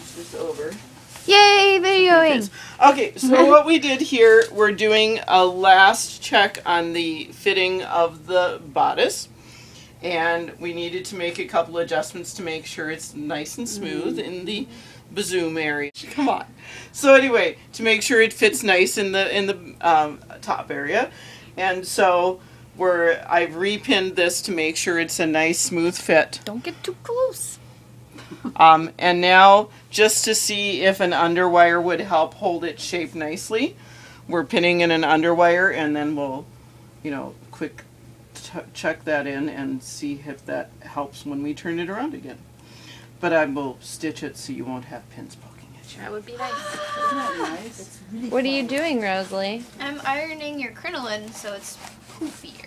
switch this over. Yay, videoing! Okay, so what we did here, we're doing a last check on the fitting of the bodice. And we needed to make a couple adjustments to make sure it's nice and smooth in the bosom area. Come on. So anyway, to make sure it fits nice in the top area. And so I've repinned this to make sure it's a nice smooth fit. Don't get too close. And now, just to see if an underwire would help hold it shaped nicely, we're pinning in an underwire, and then we'll, quick check that in and see if that helps when we turn it around again. But I will stitch it so you won't have pins poking at you. That would be nice. Isn't that nice? It's really What are you doing, Rosalie? I'm ironing your crinoline so it's poofier.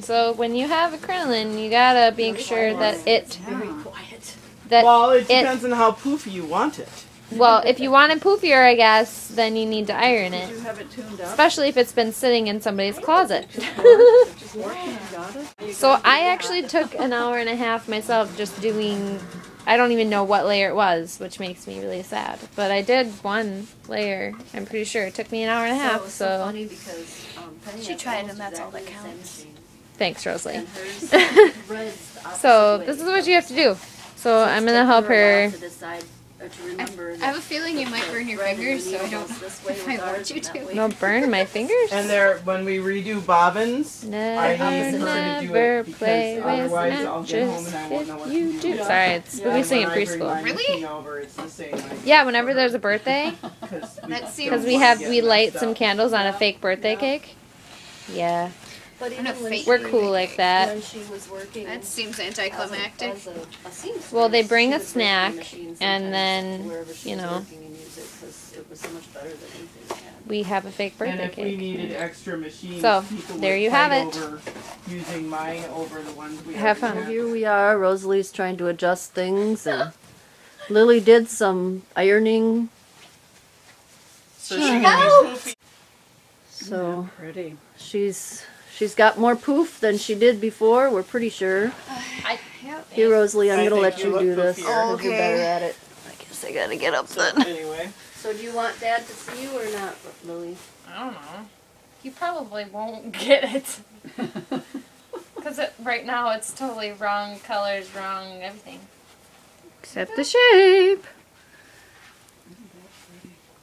So when you have a crinoline, you gotta make sure that it's very quiet. Well, it depends on how poofy you want it. Well, if you want it poofier, I guess, then you need to iron Did you it. have it tuned up? Especially if it's been sitting in somebody's closet. Just working, you got it? So I actually took an hour and a half myself just doing, I don't even know what layer it was, which makes me really sad. But I did one layer, I'm pretty sure. It took me an hour and a half, It was so so. funny because Penny She has tried almost and that's all that exactly the same counts. machine. Thanks, Rosalie. And hers runs the opposite So way. this is what you have to do. So I'm it's gonna taken help a while her. to decide or to remember I have a feeling you might burn your fingers, so I don't this way if I with want ours you and that to. way. No, burn my fingers. And when we redo bobbins, I need her to do Never it play because with otherwise I'll get home matches and I won't know what if to you do. do. Sorry, it's we sing in When I bring preschool. my Really? machine over, it's the same idea. Yeah, whenever there's a birthday, That seems- because we light some candles on a fake birthday cake. Yeah, But And a even when fake she, we're cool like that. when she was working That seems as anticlimactic. a seamstress, Well, they bring she a would bring the snack, machine and sometimes then, wherever she you was know. working and use it 'cause it was so much better than anything we had. We have a fake And birthday if we cake. needed extra machines, So, people there would you have fight it. over using mine over the ones we Have already fun. had. Here we are. Rosalie's trying to adjust things, and Lily did some ironing. So she can be poofy. So Pretty. she's got more poof than she did before. We're pretty sure. Here, Rosalie, I'm I gonna think let you you look do this poofier. because you're better at it. I guess I gotta get up So then. anyway, So do you want Dad to see you or not, Lily? I don't know. You probably won't get it. Because right now it's totally wrong colors, wrong everything. Except the shape.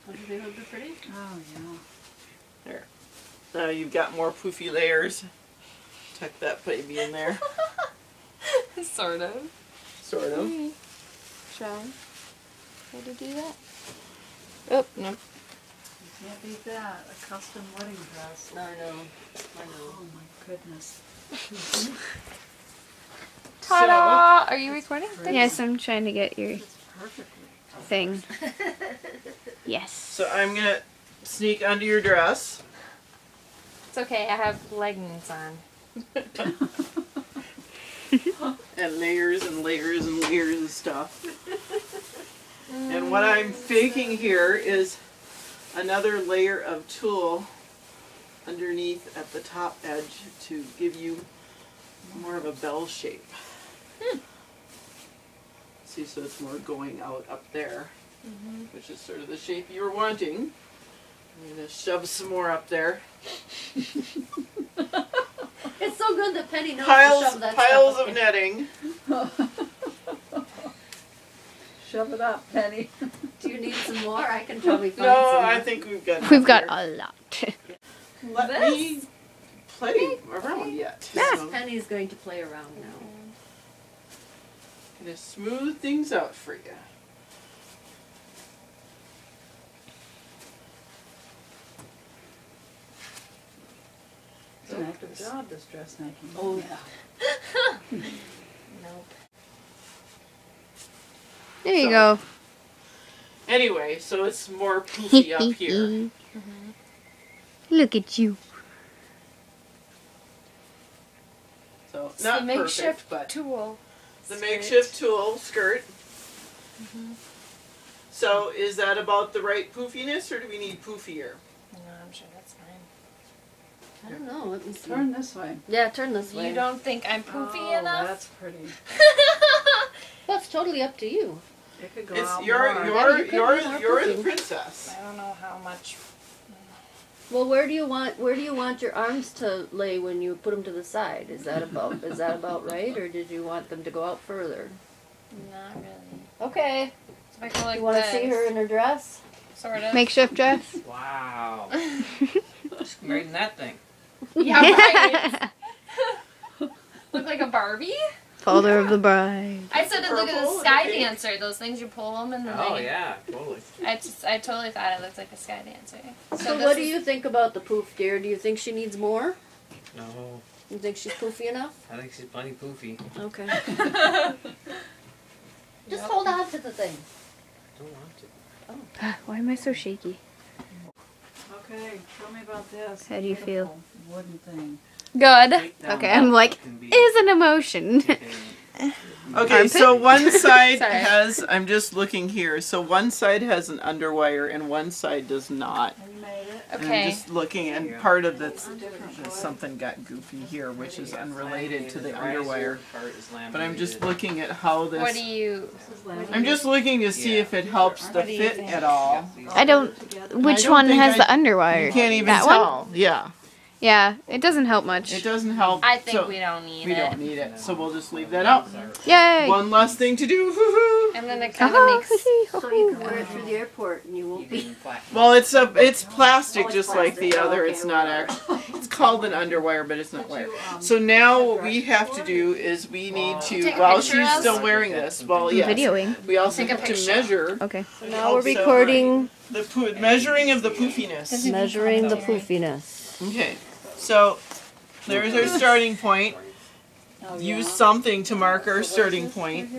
What do they look pretty? Oh, yeah. there. Now you've got more poofy layers. Tuck that baby in there, Sort of. sort of. Shall we? How to do that? Oh, no. You can't beat that. A custom wedding dress. I know. Oh, my goodness. Ta-da! Are you recording? Yes, I'm trying to get your It's perfectly. thing. Yes. So I'm gonna sneak under your dress. It's okay, I have leggings on. And layers and layers and layers of stuff. And what I'm faking here is another layer of tulle underneath at the top edge to give you more of a bell shape. See, so it's more going out up there, which is sort of the shape you were wanting. I'm going to shove some more up there. It's so good that Penny knows to Piles shove that of stuff up. netting. Shove it up, Penny. Do you need some more? I can probably find No, some. I think we've got We've got enough a lot. here. Let me play around yet. So, Penny's going to play around now. gonna smooth things out for you. It's an active job, this dressmaking. Oh yeah. Nope. There you So- go. Anyway, so it's more poofy up here. Look at you. So It's not the perfect, makeshift but tool. the skirt. makeshift tulle skirt. So is that about the right poofiness, or do we need poofier? No, I'm sure that's fine. I don't know. Let me see. Turn this way. Yeah, turn this way. You don't think I'm poofy Oh, enough? that's pretty. That's totally up to you. It could go It's out you're more. you're you could you're do more you're the poofing. princess. I don't know how much. Well, where do you want your arms to lay when you put them to the side? Is that about right, or did you want them to go out further? Not really. Okay. So I go like You want to this, see her in her dress? sort of. Makeshift dress. Wow. Right in that thing. Yeah, right. Look like a Barbie. Father of the bride. I said to look at the Purple sky and pink. dancer. Those things you pull them and then Oh they. yeah, totally. I totally thought it looked like a sky dancer. So this what do is- you think about the poof, dear? Do you think she needs more? No, You think she's poofy enough? I think she's plenty poofy. Okay. Just Yep. hold on to the thing. Don't want to. Why am I so shaky? Okay, tell me about this. How do you feel? Beautiful wooden thing. Good. Take down Okay, that I'm like, can be is an emotion. taken- Okay, so one side Sorry. has, I'm just looking here, so one side has an underwire and one side does not. And you made it. And I'm Okay. just looking, and Yeah. part of that's Different wood. something got goofy here, which is unrelated to the Laminated, riser underwire. part is But I'm just laminated. looking at how What do this. you? This is laminated. I'm just looking to see if it helps the What do you fit think? at all. I don't. Together. Which don't one think has I- the underwire? You can't even that one? tell. Yeah, Yeah, it doesn't help much. it doesn't help. I think so we don't need we it. don't need it, so we'll just leave that out. Yay! One less thing to do. Woohoo. And then it kind of Oh, makes. So you can wear it through the airport and you You won't be. can flatten it. Well, it's plastic Oh, it's just like the plastic. other. Okay, It's not well. actually. It's called an underwire, but it's not But wire. you, So now what we have to do is we need to, Take a while picture she's of us? still wearing this, well, yes, Videoing. we also Take a have to picture. measure Okay. So now we're Also, recording the measuring of the poofiness. measuring the poofiness. Okay, so there's our starting point. Oh, Use yeah. something to mark our starting point.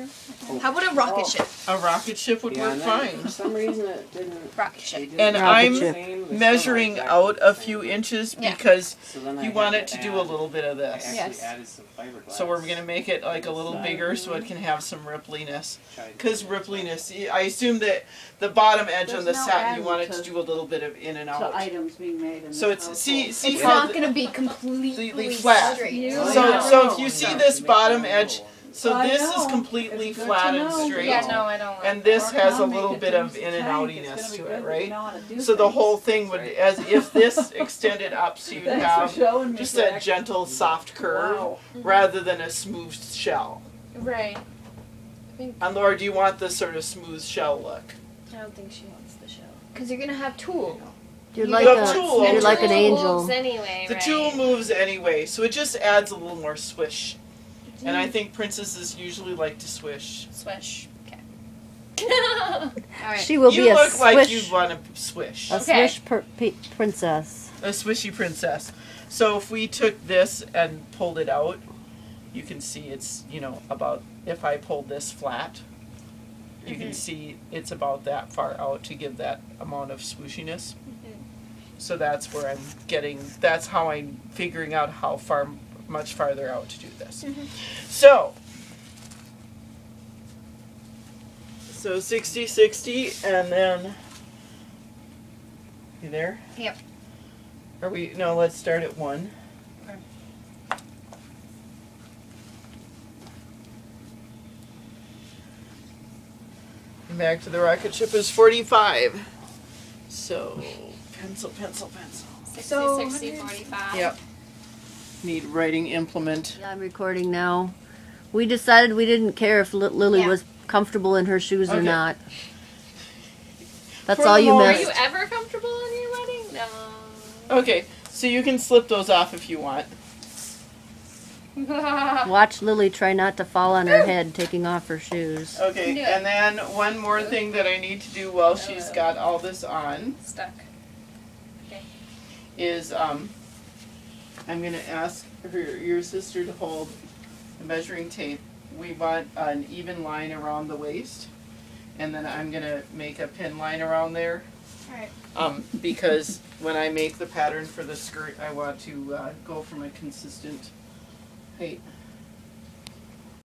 How about a rocket ship? A rocket ship would work fine. For some reason it didn't. Rocket ship. And Rocket I'm ship. measuring out a few inches Yeah. because So then I you had want to it to do a add- little bit of I this. actually Yes. added some fiberglass. So we're gonna make it like a little bigger so it can have some rippliness. Because rippliness, I assume that the bottom edge on the There's no satin, you want it to added do a little bit of in and To out. items being made in So this it's see household. see It's how not the- going to be completely completely flat. straight. So if you see this bottom edge, so I this is know. completely It's good flat to and know. straight. Yeah, no, I don't. Like And this Or has a I'll make little it bit of to in and tank. It's outiness gonna be to good it, that you right? know how to do So the things. whole thing would, as if this extended up, so you'd Thanks have for showing me, just a Jack. gentle, soft curve Wow. rather than a smooth shell. Right. I think. And Laura, do you want this sort of smooth shell look? I don't think she wants the show. Because you're going to have tool. You're You like have a tool. you're like an Tool angel. moves anyway, The right? tool moves anyway, so it just adds a little more swish. And I think princesses usually like to swish. Swish. Okay. Alright. She will You be a look like swish, you'd want to swish. a Okay. swish princess. A swishy princess. So if we took this and pulled it out, you can see it's, about, if I pulled this flat, you can see it's about that far out to give that amount of swooshiness. So that's where I'm getting, that's how I'm figuring out how much farther out to do this. So 60, 60, and then, you there? Yep. No, let's start at 1. Okay. And back to the rocket ship is 45. So, pencil, pencil, pencil. 60, 60, 45. Yep. Need writing implement. Yeah, I'm recording now. We decided we didn't care if Lily Yeah. was comfortable in her shoes or Okay. not. That's For all the you moment. Are you missed. ever comfortable in your wedding? No. Okay, so you can slip those off if you want. Watch Lily try not to fall on her head taking off her shoes. Okay, Do it. and then one more thing that I need to do while she's got all this on Stuck. is I'm going to ask your sister to hold the measuring tape. We want an even line around the waist, and then I'm going to make a pin line around there. Alright. Because when I make the pattern for the skirt, I want to go from a consistent height.